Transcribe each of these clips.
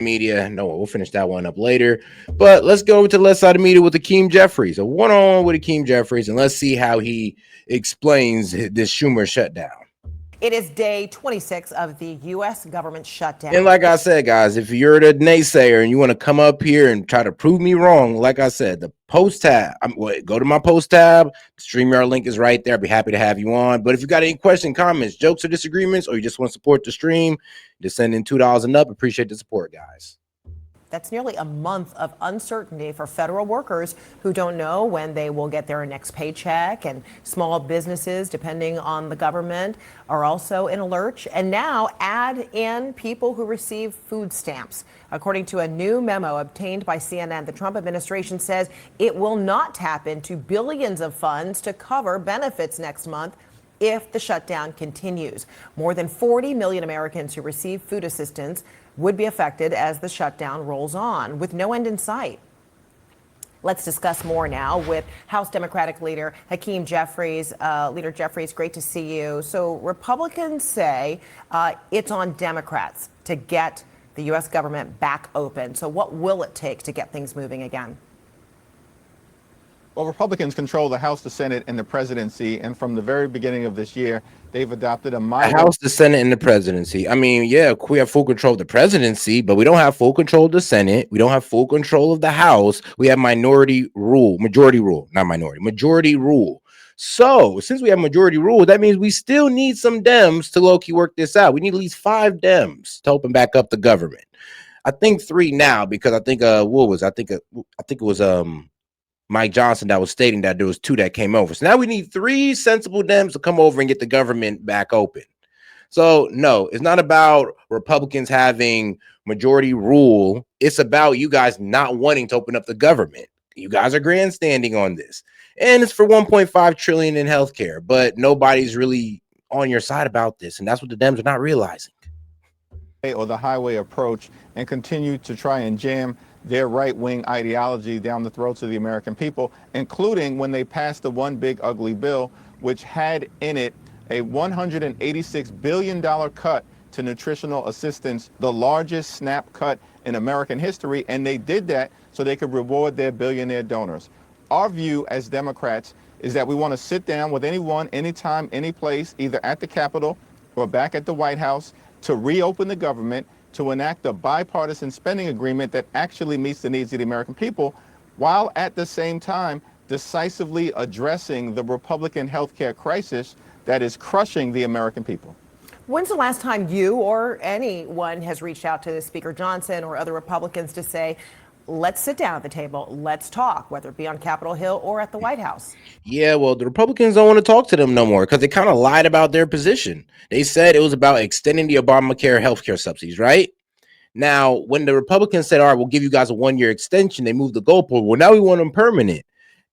media. No, we'll finish that one up later. But let's go over to the left side of media with Akeem Jeffries, a one-on-one with Akeem Jeffries, and let's see how he explains this Schumer shutdown. It is day 26 of the U.S. government And shutdown. like I said, guys, if you're the naysayer and you want to come up here and try to prove me wrong, like I said, the post tab, go to my post tab. The StreamYard link is right there. I'd be happy to have you on. But if you got any questions, comments, jokes, or disagreements, or you just want to support the stream, just send in $2 and up. Appreciate the support, guys. That's nearly a month of uncertainty for federal workers who don't know when they will get their next paycheck. And small businesses, depending on the government, are also in a lurch. And now add in people who receive food stamps. According to a new memo obtained by CNN, the Trump administration says it will not tap into billions of funds to cover benefits next month if the shutdown continues. More than 40 million Americans who receive food assistance would be affected as the shutdown rolls on, with no end in sight. Let's discuss more now with House Democratic Leader Hakeem Jeffries. Leader Jeffries, great to see you. So Republicans say it's on Democrats to get the U.S. government back open. So what will it take to get things moving again? Well, Republicans control the House, the Senate, and the presidency. And from the very beginning of this year, they've adopted a The mild House, the Senate, and the presidency. I mean, yeah, we have full control of the presidency, but we don't have full control of the Senate. We don't have full control of the House. We have majority rule, not minority, majority rule. So since we have majority rule, that means we still need some Dems to low-key work this out. We need at least 5 Dems to open back up the government. I think 3 now because I think I think it was Mike Johnson that was stating that there was 2 that came over. So now we need 3 sensible Dems to come over and get the government back open. So no, it's not about Republicans having majority rule. It's about you guys not wanting to open up the government. You guys are grandstanding on this. And it's for 1.5 trillion in healthcare, but nobody's really on your side about this. And that's what the Dems are not realizing. or the highway approach and continue to try and jam their right-wing ideology down the throats of the American people, including when they passed the one big ugly bill, which had in it a $186 billion cut to nutritional assistance, the largest SNAP cut in American history, and they did that so they could reward their billionaire donors. Our view as Democrats is that we want to sit down with anyone, anytime, any place, either at the Capitol or back at the White House, to reopen the government, to enact a bipartisan spending agreement that actually meets the needs of the American people, while at the same time decisively addressing the Republican healthcare crisis that is crushing the American people. When's the last time you or anyone has reached out to Speaker Johnson or other Republicans to say, let's sit down at the table, let's talk, whether it be on Capitol Hill or at the White House? Yeah, well, the Republicans don't want to talk to them no more because they kind of lied about their position. They said it was about extending the Obamacare healthcare subsidies, right? Now, when the Republicans said, all right, we'll give you guys a 1-year extension, they moved the goalpost. Well, now we want them permanent.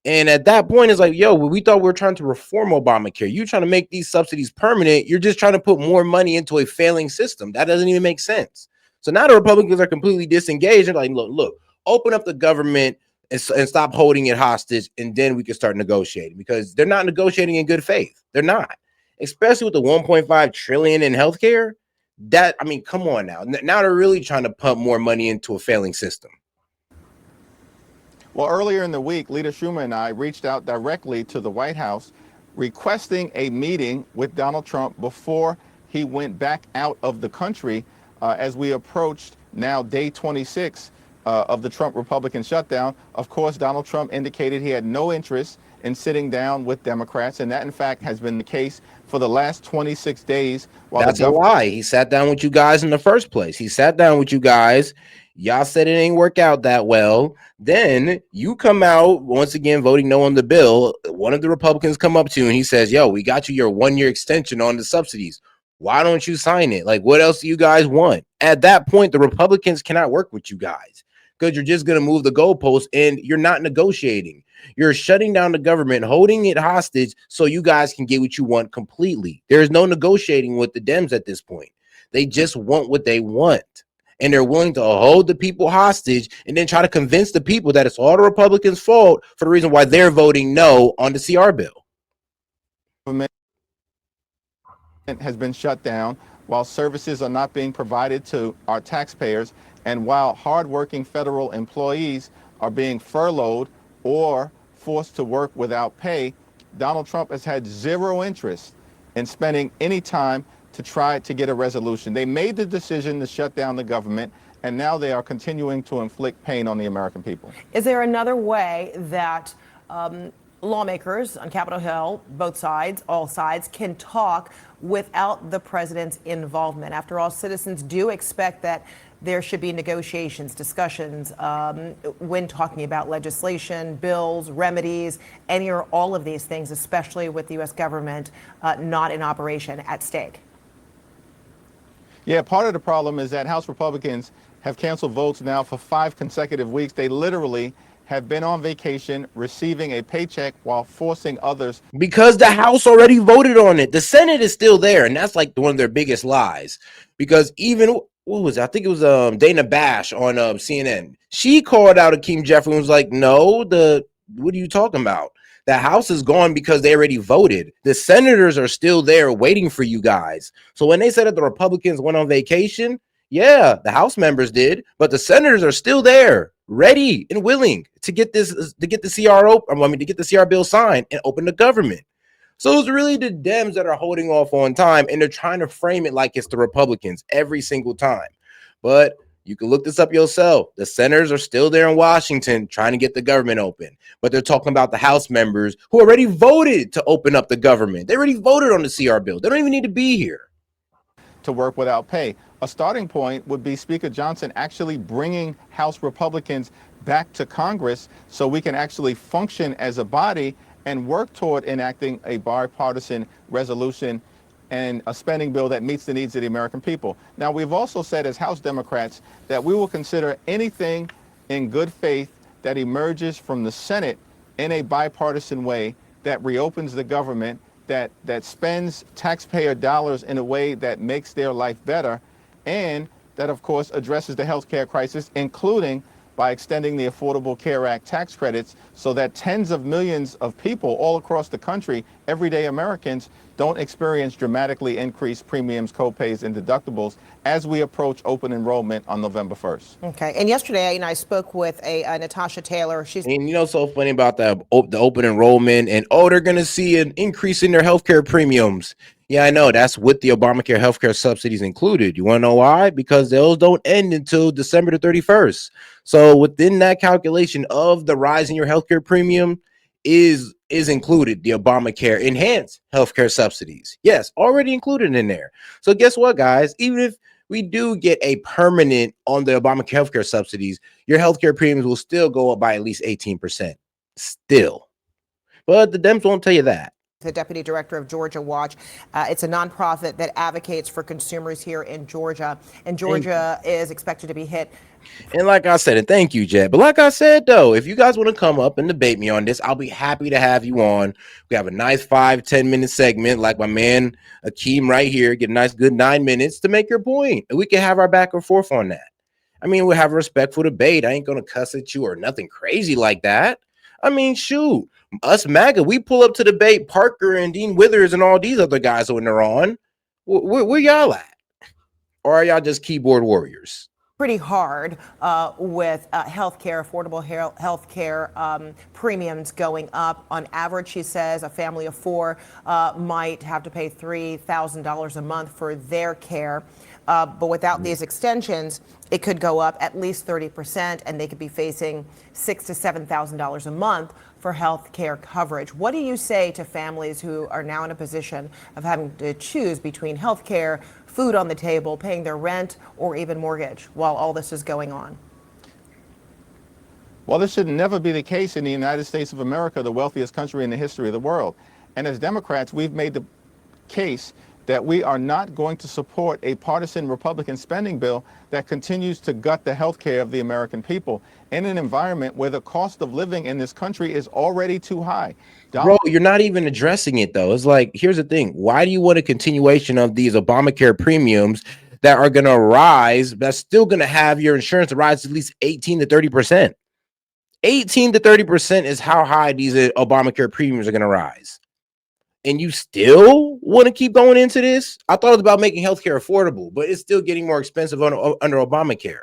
And at that point, it's like, yo, we thought we were trying to reform Obamacare. You're trying to make these subsidies permanent. You're just trying to put more money into a failing system. That doesn't even make sense. So now the Republicans are completely disengaged. They're like, look, open up the government and stop holding it hostage, and then we can start negotiating, because they're not negotiating in good faith. They're not, especially with the 1.5 trillion in healthcare. That, I mean, come on now. Now they're really trying to pump more money into a failing system. Well, earlier in the week, Leader Schumer and I reached out directly to the White House requesting a meeting with Donald Trump before he went back out of the country as we approached now day 26 of the Trump Republican shutdown. Of course, Donald Trump indicated he had no interest in sitting down with Democrats, and that, in fact, has been the case for the last 26 days. That's a lie. He sat down with you guys in the first place. He sat down with you guys. Y'all said it ain't work out that well. Then you come out once again voting no on the bill. One of the Republicans come up to you and he says, yo, we got you your 1-year extension on the subsidies. Why don't you sign it? Like, what else do you guys want? At that point, the Republicans cannot work with you guys because you're just going to move the goalposts and you're not negotiating. You're shutting down the government, holding it hostage so you guys can get what you want completely. There's no negotiating with the Dems at this point. They just want what they want. And they're willing to hold the people hostage and then try to convince the people that it's all the Republicans' fault for the reason why they're voting no on the CR bill. Has been shut down while services are not being provided to our taxpayers. And while hardworking federal employees are being furloughed or forced to work without pay, Donald Trump has had zero interest in spending any time to try to get a resolution. They made the decision to shut down the government, and now they are continuing to inflict pain on the American people. Is there another way that lawmakers on Capitol Hill, both sides, all sides, can talk without the president's involvement? After all, citizens do expect that there should be negotiations, discussions when talking about legislation, bills, remedies, any or all of these things, especially with the U.S. government not in operation at stake. Yeah, part of the problem is that House Republicans have canceled votes now for 5 consecutive weeks. They literally have been on vacation, receiving a paycheck while forcing others. Because the House already voted on it. The Senate is still there, and that's like one of their biggest lies. Because even what was it? I think it was Dana Bash on CNN. She called out Akeem Jeffrey and was like, "No, what are you talking about? The House is gone because they already voted. The senators are still there waiting for you guys." So when they said that the Republicans went on vacation, yeah, the House members did, but the senators are still there, ready and willing to get this to get the to get the CR bill signed and open the government. So it's really the Dems that are holding off on time, and they're trying to frame it like it's the Republicans every single time. But you can look this up yourself. The senators are still there in Washington trying to get the government open, but they're talking about the House members who already voted to open up the government. They already voted on the CR bill. They don't even need to be here. To work without pay. A starting point would be Speaker Johnson actually bringing House Republicans back to Congress so we can actually function as a body and work toward enacting a bipartisan resolution and a spending bill that meets the needs of the American people. Now, we've also said as House Democrats that we will consider anything in good faith that emerges from the Senate in a bipartisan way that reopens the government, that spends taxpayer dollars in a way that makes their life better, and that, of course, addresses the health care crisis, including by extending the Affordable Care Act tax credits so that tens of millions of people all across the country, everyday Americans, don't experience dramatically increased premiums, copays, and deductibles as we approach open enrollment on November 1st. Okay. And yesterday, I spoke with a Natasha Taylor. She's And you know, so funny about the open enrollment, and they're going to see an increase in their healthcare premiums. Yeah, I know that's with the Obamacare healthcare subsidies included. You want to know why? Because those don't end until December the 31st. So within that calculation of the rise in your healthcare premium is included the Obamacare enhanced healthcare subsidies. Yes, already included in there. So guess what, guys? Even if we do get a permanent on the Obamacare healthcare subsidies, your healthcare premiums will still go up by at least 18%. Still. But the Dems won't tell you that. The deputy director of Georgia Watch. It's a nonprofit that advocates for consumers here in Georgia. And Georgia is expected to be hit. And like I said, and thank you, Jed. But like I said, though, if you guys want to come up and debate me on this, I'll be happy to have you on. We have a nice 5-10 minute segment, like my man Akeem right here. Get a nice good 9 minutes to make your point. And we can have our back and forth on that. I mean, we'll have a respectful debate. I ain't going to cuss at you or nothing crazy like that. I mean, shoot, us MAGA, we pull up to debate Parker and Dean Withers and all these other guys when they're on. Where y'all at? Or are y'all just keyboard warriors? Pretty hard with healthcare, affordable healthcare premiums going up. On average, she says a family of 4 might have to pay $3,000 a month for their care. But without these extensions, it could go up at least 30%, and they could be facing $6,000 to $7,000 a month for health care coverage. What do you say to families who are now in a position of having to choose between health care, food on the table, paying their rent, or even mortgage while all this is going on? Well, this should never be the case in the United States of America, the wealthiest country in the history of the world. And as Democrats, we've made the case that we are not going to support a partisan Republican spending bill that continues to gut the health care of the American people in an environment where the cost of living in this country is already too high. Bro, you're not even addressing it, though. It's like, here's the thing. Why do you want a continuation of these Obamacare premiums that are going to rise, that's still going to have your insurance rise at least 18 to 30%? 18 to 30% is how high these Obamacare premiums are going to rise. And you still want to keep going into this? I thought it was about making healthcare affordable, but it's still getting more expensive under Obamacare.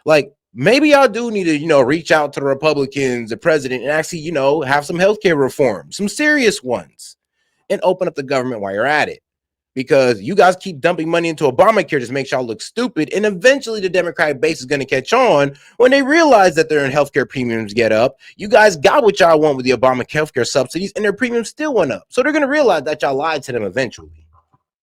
Like, maybe y'all do need to, reach out to the Republicans, the president, and actually, have some healthcare reform, some serious ones, and open up the government while you're at it. Because you guys keep dumping money into Obamacare just makes y'all look stupid. And eventually the Democratic base is going to catch on when they realize that their healthcare premiums get up. You guys got what y'all want with the Obamacare healthcare subsidies, and their premiums still went up. So they're going to realize that y'all lied to them eventually.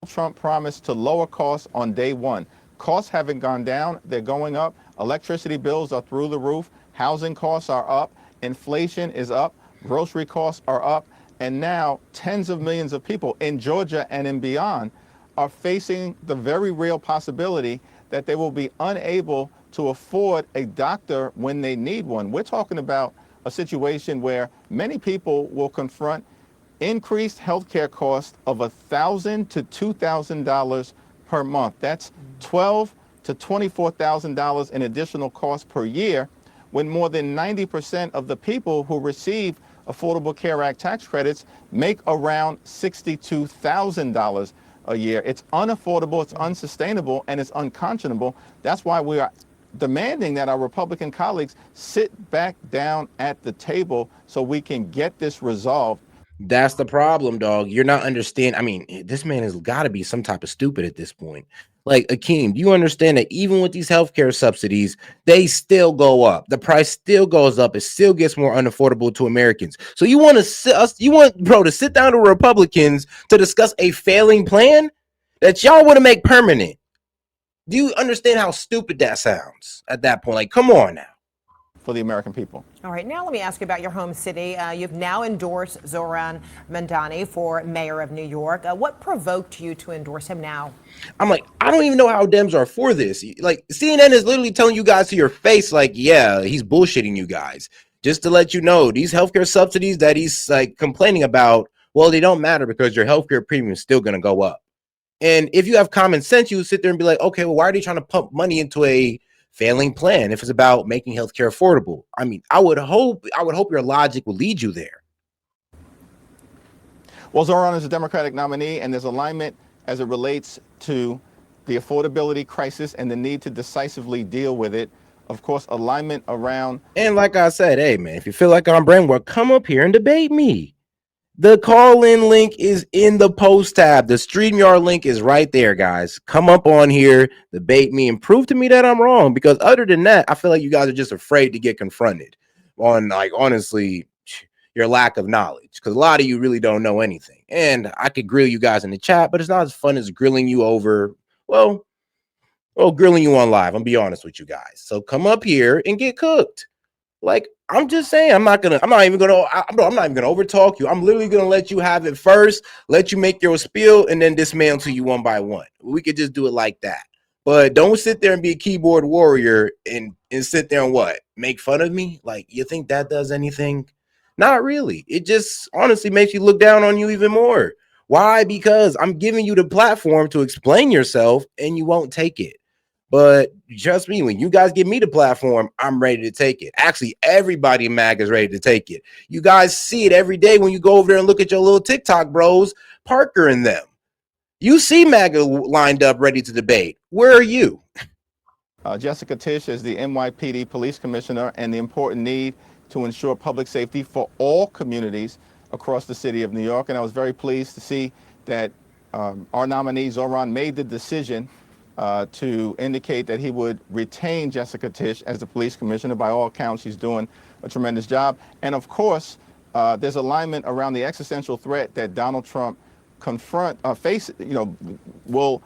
Trump promised to lower costs on day one. Costs haven't gone down, they're going up. Electricity bills are through the roof. Housing costs are up. Inflation is up. Grocery costs are up. And now tens of millions of people in Georgia and in beyond are facing the very real possibility that they will be unable to afford a doctor when they need one. We're talking about a situation where many people will confront increased healthcare costs of $1,000 to $2,000 per month. That's $12,000 to $24,000 in additional costs per year, when more than 90% of the people who receive Affordable Care Act tax credits make around $62,000 a year. It's unaffordable, it's unsustainable, and it's unconscionable. That's why we are demanding that our Republican colleagues sit back down at the table so we can get this resolved. That's the problem, dog. You're not understanding. I mean, this man has got to be some type of stupid at this point. Like, Akeem, do you understand that even with these healthcare subsidies, they still go up? The price still goes up. It still gets more unaffordable to Americans. So you want bro, to sit down to Republicans to discuss a failing plan that y'all want to make permanent? Do you understand how stupid that sounds at that point? Like, come on now. For the American people. All right, now let me ask you about your home city. You've now endorsed Zohran Mamdani for mayor of New York. What provoked you to endorse him now? I'm like, I don't even know how Dems are for this. Like, CNN is literally telling you guys to your face, like, yeah, he's bullshitting you guys. Just to let you know, these healthcare subsidies that he's like complaining about, well, they don't matter because your healthcare premium is still going to go up. And if you have common sense, you would sit there and be like, okay, well, why are they trying to pump money into a failing plan if it's about making healthcare affordable? I mean, I would hope your logic would lead you there. Well, Zohran is a Democratic nominee, and there's alignment as it relates to the affordability crisis and the need to decisively deal with it. Of course, alignment around. And like I said, hey, man, if you feel like I'm brainwashed, come up here and debate me. The call-in link is in the post tab. The StreamYard link is right there, guys. Come up on here, debate me, and prove to me that I'm wrong. Because other than that, I feel like you guys are just afraid to get confronted on, like, honestly, your lack of knowledge. Because a lot of you really don't know anything. And I could grill you guys in the chat, but it's not as fun as grilling you over, well, grilling you on live. I'm be honest with you guys. So come up here and get cooked. Like, I'm just saying, I'm not even gonna overtalk you. I'm literally gonna let you have it first, let you make your spiel, and then dismantle you one by one. We could just do it like that. But don't sit there and be a keyboard warrior and sit there and make fun of me. Like, you think that does anything? Not really. It just honestly makes you look down on you even more. Why? Because I'm giving you the platform to explain yourself and you won't take it. But trust me, when you guys give me the platform, I'm ready to take it. Actually, everybody in MAG is ready to take it. You guys see it every day when you go over there and look at your little TikTok bros, Parker and them. You see MAGA lined up ready to debate. Where are you? Jessica Tisch is the NYPD police commissioner, and the important need to ensure public safety for all communities across the city of New York. And I was very pleased to see that our nominee, Zohran, made the decision to indicate that he would retain Jessica Tisch as the police commissioner. By all accounts, she's doing a tremendous job. And of course, there's alignment around the existential threat that Donald Trump will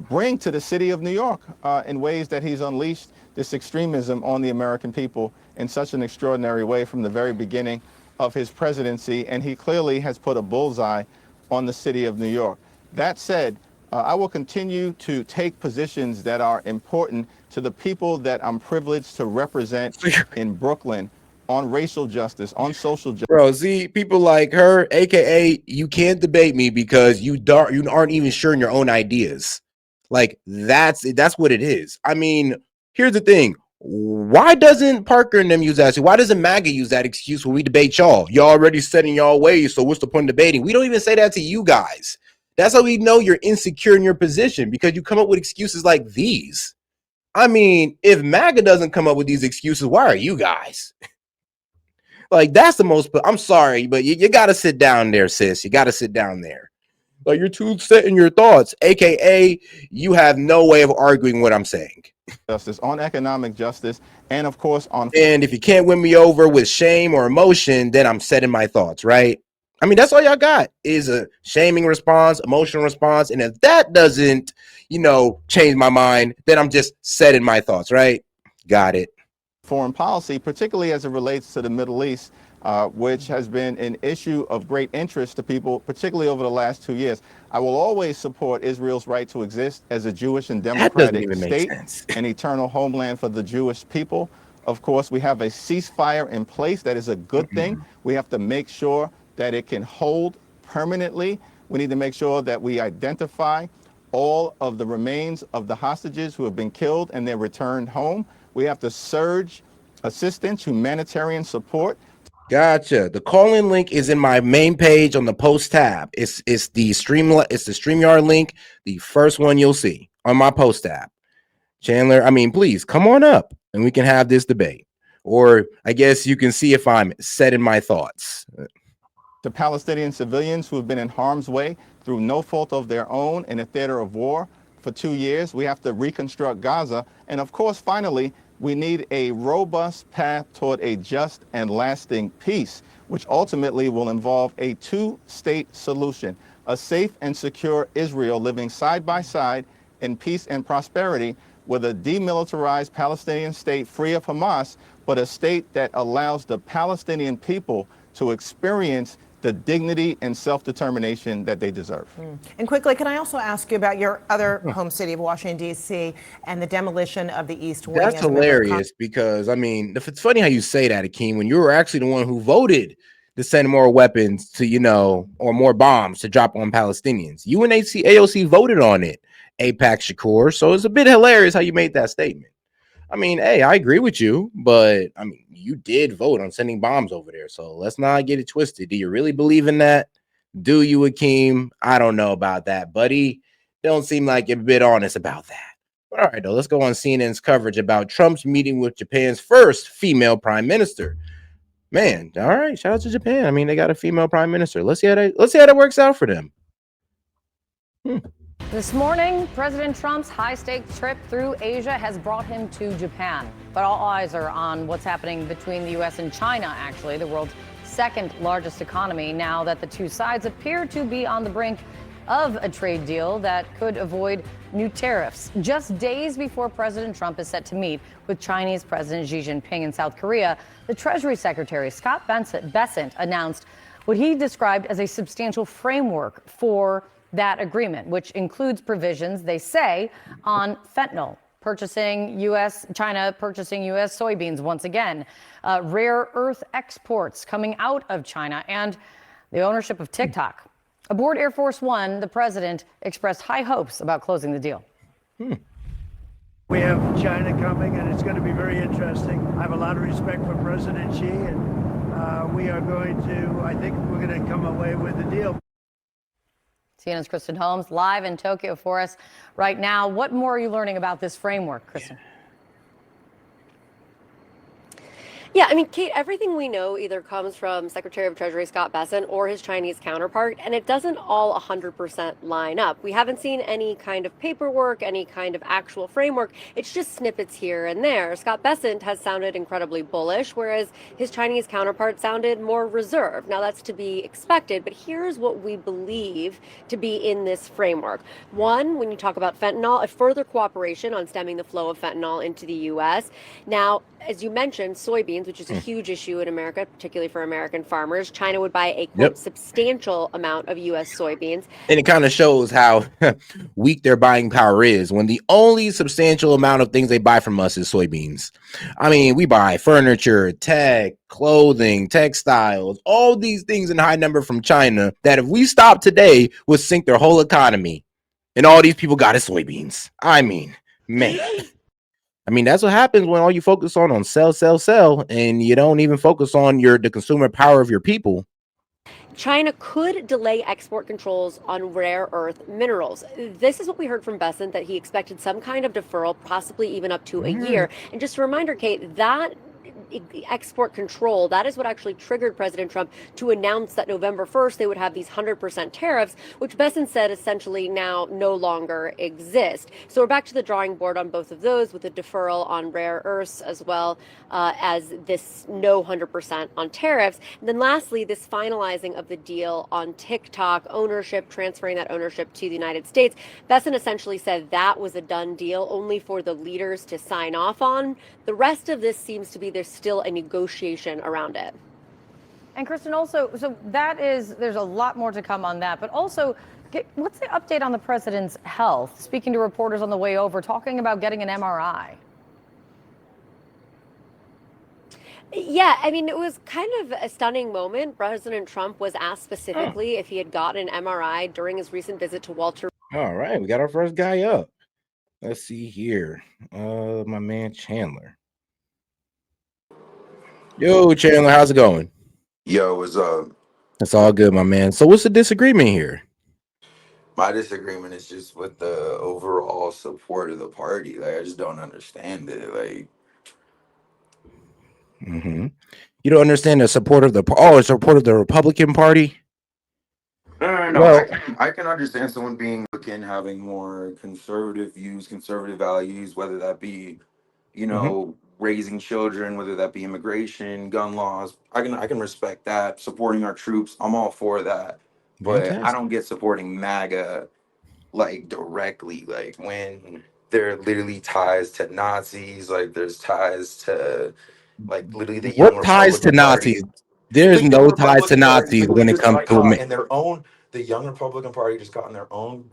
bring to the city of New York in ways that he's unleashed this extremism on the American people in such an extraordinary way from the very beginning of his presidency. And he clearly has put a bullseye on the city of New York. That said, I will continue to take positions that are important to the people that I'm privileged to represent in Brooklyn on racial justice, on social justice. Bro, see, people like her, aka you can't debate me because you aren't even sure in your own ideas. Like, that's what it is. I mean, here's the thing. Why doesn't Parker and them use that? Why doesn't MAGA use that excuse when we debate y'all? Y'all already set in y'all ways, so what's the point of debating? We don't even say that to you guys. That's how we know you're insecure in your position, because you come up with excuses like these. I mean, if MAGA doesn't come up with these excuses, why are you guys? Like, that's the most, I'm sorry, but you got to sit down there, sis. You got to sit down there. Like, you're too set in your thoughts, AKA, you have no way of arguing what I'm saying. Justice, on economic justice, and of course on. And if you can't win me over with shame or emotion, then I'm set in my thoughts, right? I mean, that's all y'all got is a shaming response, emotional response. And if that doesn't, change my mind, then I'm just set in my thoughts, right? Got it. Foreign policy, particularly as it relates to the Middle East, which has been an issue of great interest to people, particularly over the last 2 years. I will always support Israel's right to exist as a Jewish and That doesn't democratic even make state, sense. an eternal homeland for the Jewish people. Of course, we have a ceasefire in place. That is a good thing. We have to make sure that it can hold permanently. We need to make sure that we identify all of the remains of the hostages who have been killed and they're returned home. We have to surge assistance, humanitarian support. Gotcha. The call-in link is in my main page on the post tab. It's the StreamYard link, the first one you'll see on my post tab. Chandler, I mean, please come on up and we can have this debate. Or I guess you can see if I'm set in my thoughts. To Palestinian civilians who have been in harm's way through no fault of their own in a theater of war for 2 years. We have to reconstruct Gaza. And of course, finally, we need a robust path toward a just and lasting peace, which ultimately will involve a two-state solution, a safe and secure Israel living side by side in peace and prosperity with a demilitarized Palestinian state free of Hamas, but a state that allows the Palestinian people to experience the dignity and self-determination that they deserve. And quickly, can I also ask you about your other home city of Washington, D.C. and the demolition of the East Wing? That's hilarious because, I mean, if it's funny how you say that, Akeem, when you were actually the one who voted to send more weapons to, or more bombs to drop on Palestinians. You and AOC voted on it, APAC Shakur. So it's a bit hilarious how you made that statement. I mean, hey, I agree with you, but I mean, you did vote on sending bombs over there. So let's not get it twisted. Do you really believe in that? Do you, Akeem? I don't know about that, buddy. Don't seem like you're a bit honest about that. All right, though, let's go on CNN's coverage about Trump's meeting with Japan's first female prime minister. Man, all right, shout out to Japan. I mean, they got a female prime minister. Let's see how that works out for them. This morning, President Trump's high-stakes trip through Asia has brought him to Japan. But all eyes are on what's happening between the U.S. and China, actually, the world's second largest economy, now that the two sides appear to be on the brink of a trade deal that could avoid new tariffs. Just days before President Trump is set to meet with Chinese President Xi Jinping in South Korea, the Treasury Secretary, Scott Bessent, announced what he described as a substantial framework for that agreement, which includes provisions, they say, on fentanyl, China purchasing U.S. soybeans once again, rare earth exports coming out of China, and the ownership of TikTok. Aboard Air Force One, the president expressed high hopes about closing the deal. We have China coming, and it's going to be very interesting. I have a lot of respect for President Xi, and we are going to, I think we're going to come away with a deal. CNN's Kristen Holmes live in Tokyo for us right now. What more are you learning about this framework, Kristen? Yeah, I mean, Kate, everything we know either comes from Secretary of Treasury Scott Bessent or his Chinese counterpart, and it doesn't all 100% line up. We haven't seen any kind of paperwork, any kind of actual framework. It's just snippets here and there. Scott Bessent has sounded incredibly bullish, whereas his Chinese counterpart sounded more reserved. Now, that's to be expected, but here's what we believe to be in this framework. One, when you talk about fentanyl, a further cooperation on stemming the flow of fentanyl into the U.S. Now, as you mentioned, soybeans, which is a huge issue in America, particularly for American farmers. China would buy a, quote, substantial amount of U.S. soybeans. And it kind of shows how weak their buying power is when the only substantial amount of things they buy from us is soybeans. I mean, we buy furniture, tech, clothing, textiles, all these things in high number from China that if we stop today would sink their whole economy. And all these people got is soybeans. I mean, man. I mean, that's what happens when all you focus on sell, and you don't even focus on the consumer power of your people. China could delay export controls on rare earth minerals. This is what we heard from Bessent, that he expected some kind of deferral, possibly even up to a year. And just a reminder, Kate, that export control, that is what actually triggered President Trump to announce that November 1st they would have these 100% tariffs, which Bessent said essentially now no longer exist. So we're back to the drawing board on both of those, with a deferral on rare earths as well as this no 100% on tariffs. And then lastly, this finalizing of the deal on TikTok ownership, transferring that ownership to the United States. Bessent essentially said that was a done deal, only for the leaders to sign off on. The rest of this seems to be there's still a negotiation around it. And Kristen, also, so there's a lot more to come on that, but also, what's the update on the president's health? Speaking to reporters on the way over, talking about getting an MRI. Yeah, I mean, it was kind of a stunning moment. President Trump was asked specifically if he had gotten an MRI during his recent visit to Walter. All right, we got our first guy up. Let's see here. My man Chandler. Yo, Chandler, how's it going? Yo, what's up? It's all good, my man. So what's the disagreement here? My disagreement is just with the overall support of the party. Like, I just don't understand it. Like, You don't understand the support of the support of the Republican Party? no. Well, I can understand someone being looking, having more conservative views, conservative values, whether that be, raising children, whether that be immigration, gun laws. I can respect that. Supporting our troops, I'm all for that. But I fantastic. don't get supporting MAGA like directly, like when there are literally ties to Nazis, like there's ties to like literally the young What ties to Republican Party. Nazis? There's The young no ties to Republican Party Nazis literally when it just comes got to caught in their own. The young Republican Party just got in their own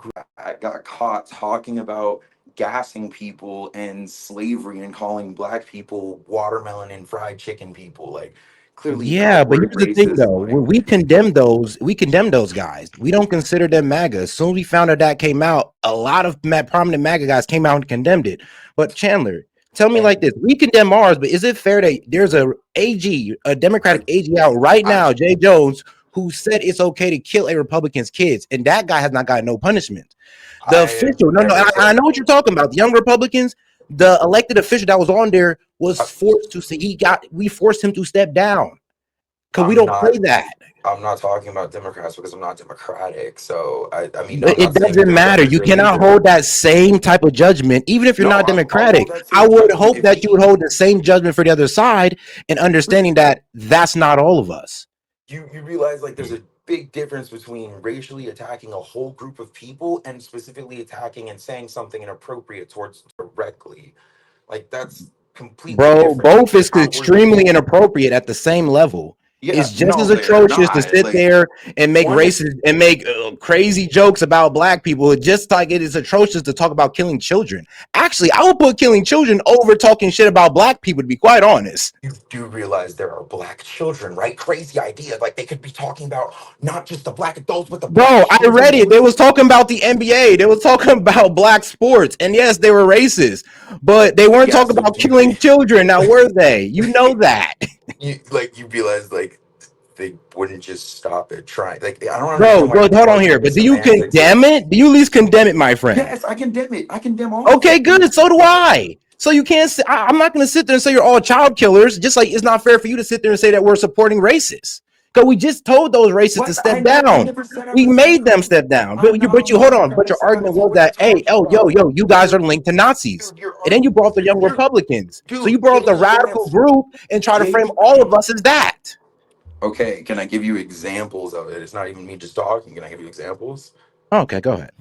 got caught talking about gassing people and slavery and calling black people watermelon and fried chicken people, like clearly Yeah, but outward here's the thing though. racism. When Like, we condemn those guys. We don't consider them MAGA. As soon as we found out that came out, a lot of prominent MAGA guys came out and condemned it. But Chandler, tell me like this: we condemn ours, but is it fair that there's a Democratic AG out right now, Jay Jones, who said it's okay to kill a Republican's kids, and that guy has not gotten no punishment. The official, I know what you're talking about. The young Republicans, the elected official that was on there was forced to say we forced him to step down because we don't play that. I'm not talking about Democrats because I'm not Democratic. So I mean, I'm It not saying the doesn't matter. Democrats are You good cannot either. hold that same type of judgment, even if you're No, not I'll Democratic. hold that I same would judgment hope if that you would hold the same judgment for the other side and understanding that that's not all of us. You realize like there's a big difference between racially attacking a whole group of people and specifically attacking and saying something inappropriate towards directly. Like that's completely Bro, different. both You're is extremely outwardly, inappropriate at the same level. yeah, It's just as no, they're atrocious to not. sit Like there and make one is racist and make crazy jokes about black people. Just like it is atrocious to talk about killing children. Actually, I would put killing children over talking shit about black people, to be quite honest. you do realize there are black children, right? Crazy idea. Like they could be talking about not just the black adults, but the black Bro, I children read it. They too. was talking about the NBA. They was talking about black sports. And yes, they were racist, but they weren't Yeah, talking so about do you killing children. Now, were they? You know that. you realize like they wouldn't just stop at trying. Like I don't Bro, understand why bro, you keep hold on arguing here. with the But do you semantics. condemn it? Do you at least condemn it, my friend? Yes, I condemn it. I condemn all of Okay, it. good. So do I. So you can't say, I'm not going to sit there and say you're all child killers, just like it's not fair for you to sit there and say that we're supporting racists. Because we just told those racists to What? step I down. never said I We was made them supporting. step down. I'm not But on you the hold on. But Democratic your side. argument So was what are you that, hey, talking about? you guys are linked to Nazis. Dude, And then you brought up the young you're Republicans. So you dude, brought up the JD radical Vance. group and try to frame JD. all of us as that. Okay, can I give you examples of it? It's not even me just talking. Can I give you examples? Okay, go ahead.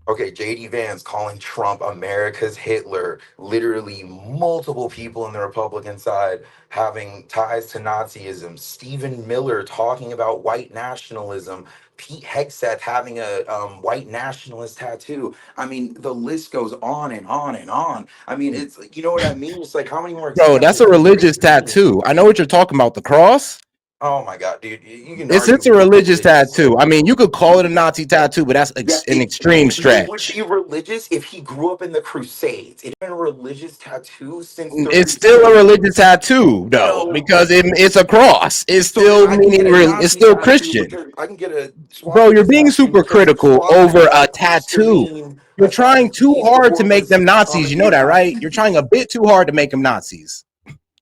Okay, JD Vance calling Trump America's Hitler, literally multiple people in the Republican side having ties to Nazism, Stephen Miller talking about white nationalism, Pete Hegseth having a white nationalist tattoo. I mean, the list goes on and on and on. I mean, it's you know what I mean? It's like how many more Bro, that's a examples do you religious really need? tattoo. I know what you're talking about, the cross. Oh my God, dude, you can It's argue a with religious religious. tattoo. I mean, you could call it a Nazi tattoo, but that's Yeah, an extreme it would stretch. be religious if he grew up in the Crusades. It's been a religious tattoo since the It's still a Crusades. religious tattoo, though, No, because it's a cross. It's so then still I can get meaning a it's Nazi still tattoo Christian. because I can get a Bro, you're swastika being tattoo super because critical over swastika a used to tattoo. mean You're a sign trying of too peace hard to before it make was them Nazis. You know that, right? You're trying a demonized. bit too hard to make them Nazis.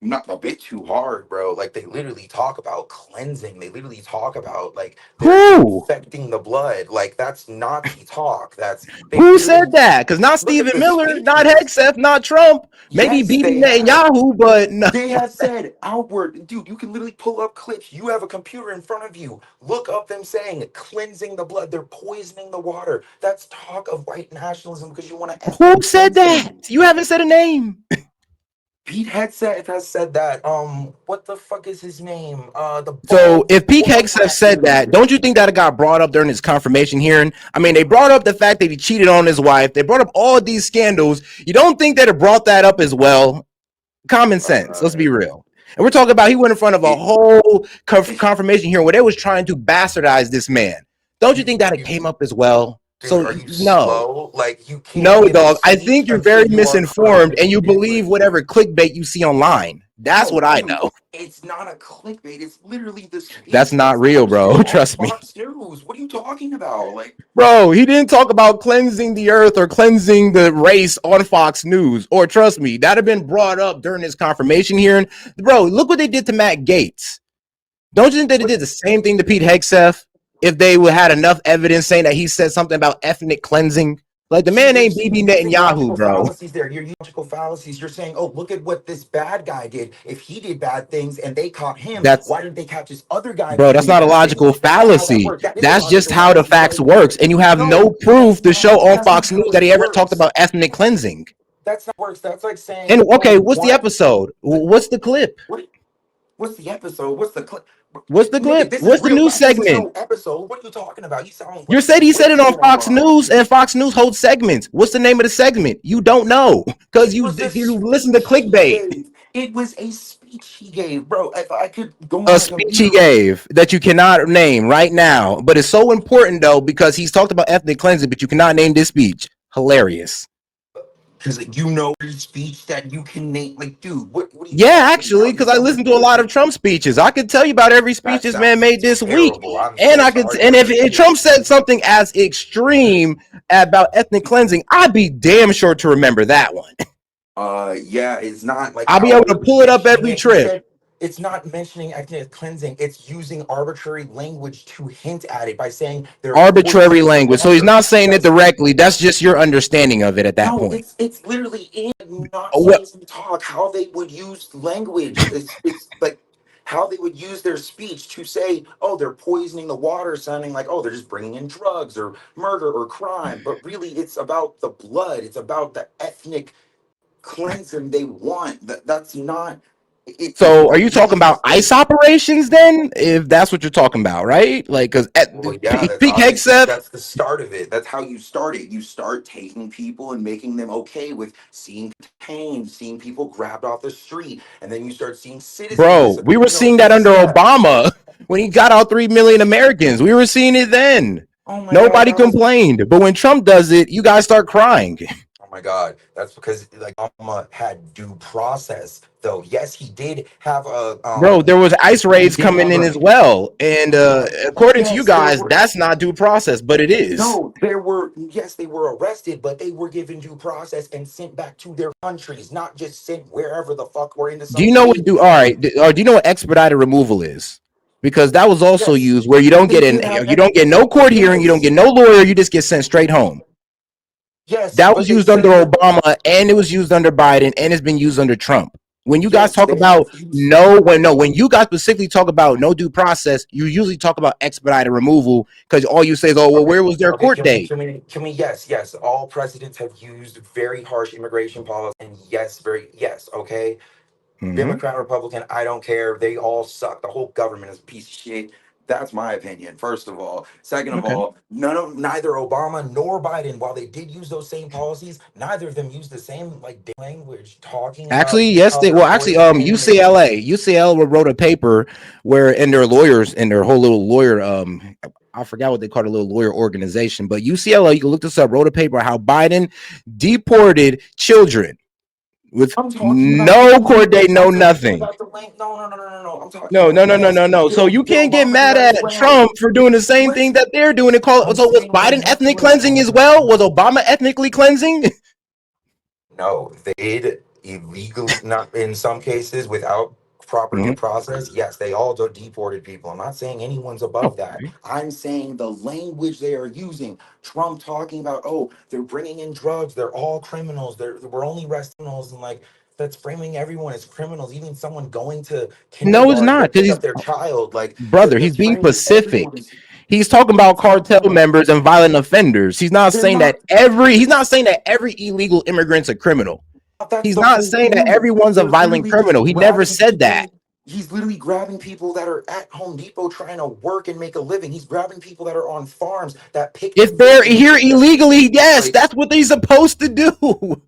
Not a bit too hard, bro. Like they literally talk about cleansing. They literally talk about like they're Who? infecting the blood. Like that's Nazi talk. That's they Who said literally that? Because not look at Stephen the Miller, not speeches. Hegseth, not Trump. Maybe Yes, Bibi they have. Netanyahu, but no. They have said outward, dude. You can literally pull up clips. You have a computer in front of you. Look up them saying cleansing the blood. They're poisoning the water. That's talk of white nationalism because you want to Who ethnic said that? cleansing. You haven't said a name. Pete Hegseth has said that. What the fuck is his name? The So bald if Pete Hegseth Democrat said that, dude. don't you think that it got brought up during his confirmation hearing? I mean, they brought up the fact that he cheated on his wife. They brought up all these scandals. You don't think that it brought that up as well? Common sense. Let's Uh, be real. And we're talking about he went in front of a it, whole confirmation hearing where they was trying to bastardize this man. Don't you think that it you, came up as well? dude, So are you no. slow? Like you can't No, give a dog. I speech think you're until very you are misinformed and you convicted. believe whatever clickbait you see online. That's No, what I dude, know. it's not a clickbait. It's literally the That's speech not that's real, bro. posted on Trust me. Fox News. What are you talking about? Like, Bro, he didn't talk about cleansing the earth or cleansing the race on Fox News. Or trust me, that'd have been brought up during his confirmation hearing. Bro, look what they did to Matt Gaetz. Don't you think that they what? did the same thing to Pete Hegseth if they would had enough evidence saying that he said something about ethnic cleansing? Like the See, man ain't Bibi you're using Netanyahu, logical bro. fallacies there. You're using logical fallacies. You're saying, oh, look at what this bad guy did. If he did bad things and they caught him, That's why didn't they catch this other guy for Bro, that's doing not a bad things? logical That's not how that fallacy. works. That is a That's just logical how the fallacy facts because works. And you have no no, proof to show on that's not Fox News how that it he ever talked works. about ethnic cleansing. That's not works. That's like And saying, oh, okay, what's the what? episode? The, What's the clip? what? What's the episode? What's the clip? What's the Nigga, clip? this is What's the real news life. This is segment? no episode. What are you talking about? You sound You like, said he what said is it on going Fox on? News, and Fox News holds segments. What's the name of the segment? You don't know because It was a you listen to speech he clickbait. gave. It was a speech he gave, bro. If I could go on A my speech he computer, gave that you cannot name right now, but it's so important though because he's talked about ethnic cleansing, but you cannot name this speech. Hilarious. because like, you know his speech that you can name. Like, dude, what are you Yeah, talking actually, about? You because I sound like listened to a lot of Trump speeches. I could tell you about every speech that this man sounds made this week. terrible. I'm And so I could, sorry and for if listening. Trump said something as extreme about ethnic cleansing, I'd be damn sure to remember that one. Yeah, it's not like I'll be able to outwardly pull it up mentioning every it. He trip. said it's not mentioning ethnic cleansing. It's using arbitrary language to hint at it by saying they're Arbitrary poisoning the language. So he's water. not saying it That's directly. That's just your understanding of it at that no, point. it's literally in Well, Nazism talk how they would use language. It's like how they would use their speech to say, oh, they're poisoning the water, sounding like, oh, they're just bringing in drugs or murder or crime. But really, it's about the blood. It's about the ethnic cleansing they want. That's not. so are It you talking really about is. ICE operations then? If that's what you're talking about, right? Like, because at Well, yeah, that's Peak obviously Hegseth, that's the start of it. That's how you start it. You start taking people and making them okay with seeing pain, seeing people grabbed off the street, and then you start seeing citizens bro, we disappear. were No, seeing that under yeah. Obama when he got out 3 million Americans. We were seeing it then. Oh my God, Nobody that was. complained. But when Trump does it, you guys start crying. Oh my God, that's because like Obama had due process, though. Yes, he did have a Bro, there was ICE he raids did coming have in a as well. And according to you yes, there guys, were. that's not due process, but it is. No, there were, yes, they were arrested, but they were given due process and sent back to their countries, not just sent wherever the fuck or into Do some you know what do cage. all right? Or do you know what expedited removal is? Because that was also Yes, used where you don't they get did have, you don't get no court hearing, you don't yes, get no lawyer, you just get sent straight home. yes, That but was they used under said that, Obama and it was used under Biden and it's been used under Trump. When you guys yes, talk they about have used, when you guys specifically talk about no due process, you usually talk about expedited removal because all you say is, oh, well, okay, where was their okay, court date? yes, yes, all presidents have used very harsh immigration policy, and yes, yes, okay, Mm-hmm. Democrat, Republican, I don't care, they all suck, the whole government is a piece of shit, That's my opinion, first of all. Second of Okay. all, neither Obama nor Biden, while they did use those same policies, neither of them used the same like language talking about Actually, yes, how they they're well, actually, poisoning the UCLA wrote a paper where, and their lawyers and their whole little lawyer, I forgot what they called a little lawyer organization, but UCLA, you can look this up, wrote a paper on how Biden deported children with I'm talking about the no court language. date, I'm no talking nothing. about the language. No. I'm talking No, about no, no, no, yes. no, no. So you Did can't get Obama do mad that as at well? Trump for doing the same What? thing that they're doing. I'm So was saying what Biden ethnic what cleansing as well? Was Obama ethnically cleansing? No, they did illegally, not in some cases without proper due Mhm. process. Yes, they all deported people. I'm not saying anyone's above that. Okay. I'm saying the language they are using. Trump talking about, oh, they're bringing in drugs. They're all criminals. We're only arresting criminals, and like that's framing everyone as criminals. Even someone going to No, it's kindergarten to not because pick he's up their child, like brother. He's that's being framing everyone Pacific. as He's talking about cartel no. members and violent offenders. He's not They're saying not. that every. He's not saying that every illegal immigrant's a criminal. That's He's the not whole saying that point. everyone's a They're violent literally just criminal. He never grabbing said that. people. He's literally grabbing people that are at Home Depot trying to work and make a living. He's grabbing people that are on farms that pick the If they're fruits and here vegetables. illegally, yes, Like, that's what they're supposed to do.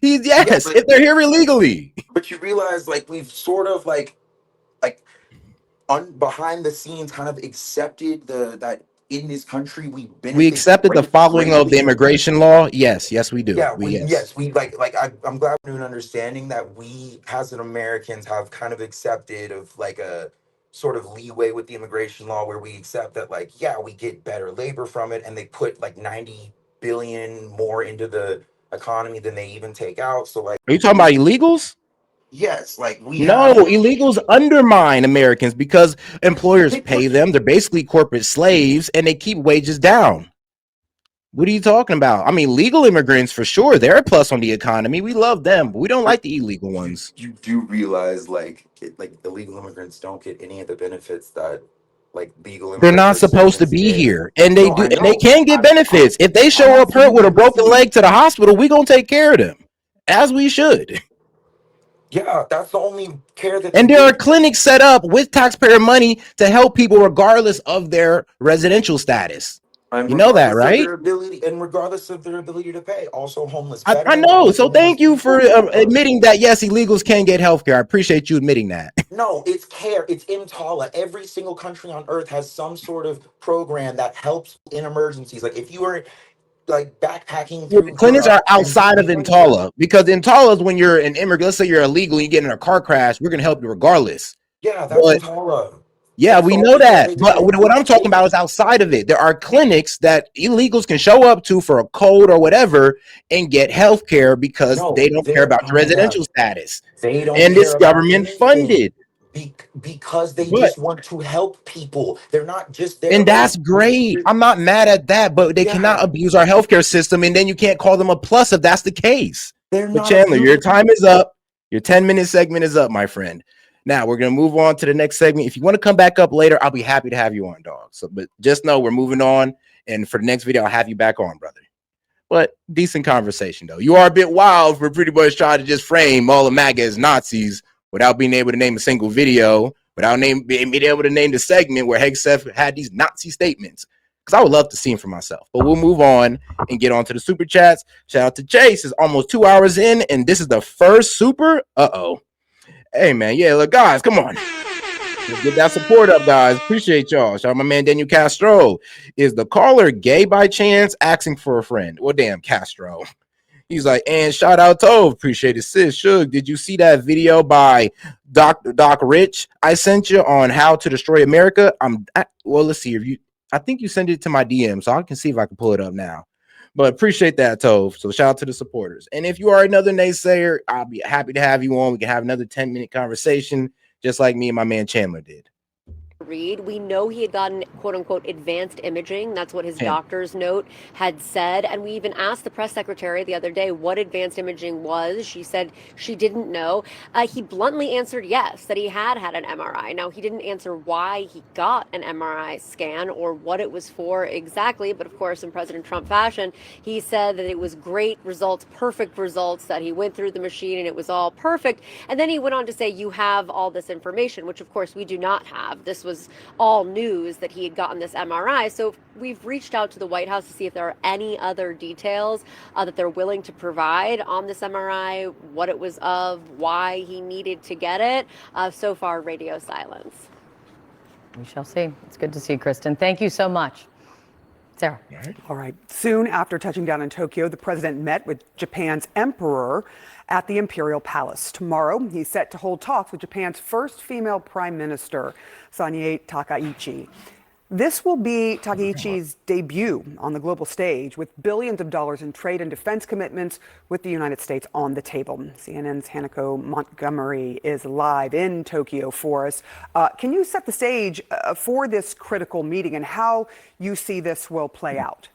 He's yeah, yes, if they're here illegally. but you realize like we've sort of like behind the scenes kind of accepted the that in this country we We benefit accepted the following of the greatly. immigration law. Yes, yes, we do. Yeah, We we yes. yes, we I'm glad we're doing understanding that we as an Americans have kind of accepted of like a sort of leeway with the immigration law where we accept that like yeah, we get better labor from it and they put like 90 billion more into the economy than they even take out. So like Are you talking about illegals? yes, like we No, have illegals undermine Americans because employers they pay put them. They're basically corporate slaves and they keep wages down. What are you talking about? I mean, legal immigrants for sure. They're a plus on the economy. We love them, but we don't but like the illegal you ones. you do realize like illegal immigrants don't get any of the benefits that like legal They're immigrants not or supposed to citizens be get. here, and they No, do, I and they know. can get benefits if they I'm show not up hurt saying with they're a not broken supposed. leg to the hospital. We gonna take care of them as we should. Yeah, that's the only care that they And there are get. clinics set up with taxpayer money to help people regardless of their residential status. And You know that, right? regardless of their ability to pay. Also homeless I veterans, know. also So homeless thank you for people. admitting that. Yes, illegals can get health care. I appreciate you admitting that. No, it's care. It's EMTALA. Every single country on earth has some sort of program that helps in emergencies. Like if you were like backpacking Well, the through clinics Europe are and you outside of went to Intala because Intala is when you're an immigrant. Let's say you're illegal, and you get in a car crash. We're gonna help you regardless. yeah, that's But EMTALA. yeah, That's we the know only care that. they But get. what I'm talking about is outside of it. There are clinics that illegals can show up to for a code or whatever and get health care because No, they don't care they're about oh your my god. residential status. They don't And care it's about government anything funded. because they But just want to help people. They're not just there and like that's great. I'm not mad at that, but they cannot yeah, abuse our healthcare system, and then you can't call them a plus if that's the case. they're But not Chandler, your abusing. time is up. Your 10-minute segment is up, my friend. Now we're gonna move on to the next segment. If you want to come back up later, I'll be happy to have you on, dog. So, but just know we're moving on, and for the next video, I'll have you back on, brother. But decent conversation, though. You are a bit wild for pretty much trying to just frame all the MAGA as Nazis without being able to name a single video, without being able to name the segment where Hegseth had these Nazi statements. Because I would love to see him for myself. But we'll move on and get on to the super chats. Shout out to Chase. It's almost 2 hours in, and this is the first super. Uh-oh. Hey, man. Yeah, look, guys, come on. Let's get that support up, guys. Appreciate y'all. Shout out my man Daniel Castro. Is the caller gay by chance? Asking for a friend. Well, damn, Castro. He's like, and shout out Tove. Appreciate it, sis. Shug, did you see that video by Doc Rich I sent you on how to destroy America? Well, let's see if you. I think you sent it to my DM, so I can see if I can pull it up now. But appreciate that, Tove. So shout out to the supporters. And if you are another naysayer, I'll be happy to have you on. We can have another 10-minute conversation, just like me and my man Chandler did. Read. We know he had gotten quote unquote advanced imaging. That's what his Chandler. doctor's note had said. And we even asked the press secretary the other day what advanced imaging was. She said she didn't know. He bluntly answered yes, that he had had an MRI. Now, he didn't answer why he got an MRI scan or what it was for exactly. But of course, in President Trump fashion, he said that it was great results, perfect results, that he went through the machine and it was all perfect. And then he went on to say, you have all this information, which of course we do not have. This was was all news that he had gotten this MRI. So we've reached out to the White House to see if there are any other details that they're willing to provide on this MRI, what it was of, why he needed to get it. So far, radio silence. We shall see. It's good to see, Kristen. Thank you so much. Sarah. All right. Soon after touching down in Tokyo, the president met with Japan's emperor at the Imperial Palace. Tomorrow, he's set to hold talks with Japan's first female prime minister, Sanae Takaichi. This will be Takaichi's debut on the global stage, with billions of dollars in trade and defense commitments with the United States on the table. CNN's Hanako Montgomery is live in Tokyo for us. Can you set the stage for this critical meeting and how you see this will play out?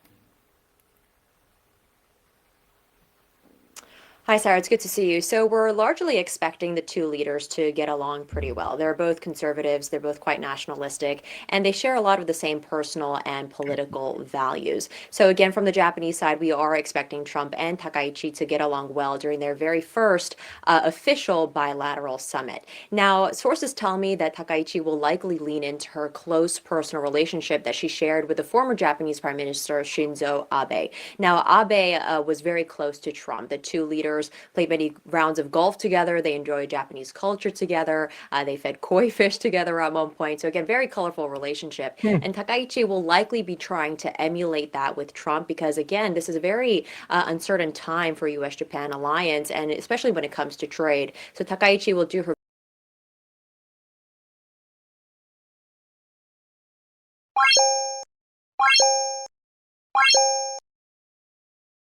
Hi, Sarah. It's good to see you. So we're largely expecting the two leaders to get along pretty well. They're both conservatives. They're both quite nationalistic, and they share a lot of the same personal and political values. So again, from the Japanese side, we are expecting Trump and Takaichi to get along well during their very first official bilateral summit. Now, sources tell me that Takaichi will likely lean into her close personal relationship that she shared with the former Japanese Prime Minister Shinzo Abe. Now, Abe was very close to Trump. The two leaders played many rounds of golf together. They enjoyed Japanese culture together. They fed koi fish together at one point. So again, very colorful relationship. And Takaichi will likely be trying to emulate that with Trump because again, this is a very uncertain time for U.S.-Japan alliance, and especially when it comes to trade. So Takaichi will do her